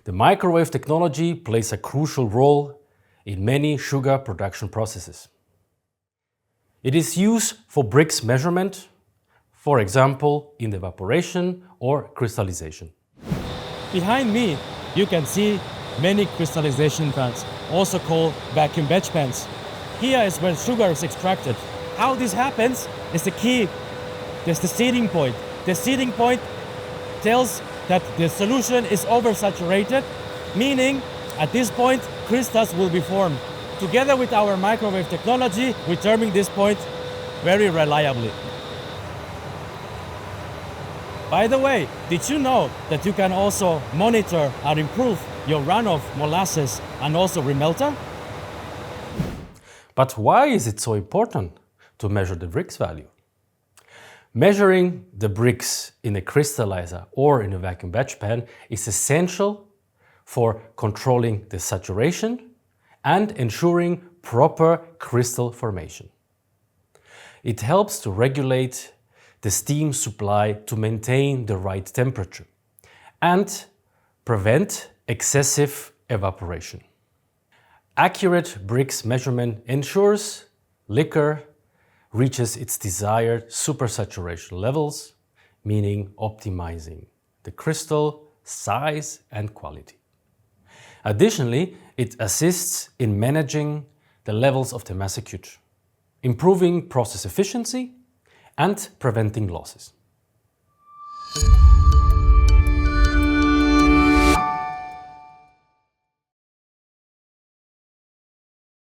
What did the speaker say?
The microwave technology plays a crucial role in many sugar production processes. It is used for Brix measurement, for example, in evaporation or crystallization. Behind me, you can see many crystallization pans, also called vacuum batch pans. Here is where sugar is extracted. How this happens is the key. There's the seeding point. The seeding point tells that the solution is oversaturated, meaning at this point crystals will be formed. Together with our microwave technology, we determine this point very reliably. By the way, did you know that you can also monitor and improve your runoff molasses and also remelter? But why is it so important to measure the Brix value? Measuring the Brix in a crystallizer or in a vacuum batch pan is essential for controlling the saturation and ensuring proper crystal formation. It helps to regulate the steam supply to maintain the right temperature and prevent excessive evaporation. Accurate Brix measurement ensures liquor reaches its desired supersaturation levels, meaning optimizing the crystal size and quality. Additionally, it assists in managing the levels of the massacute, improving process efficiency and preventing losses.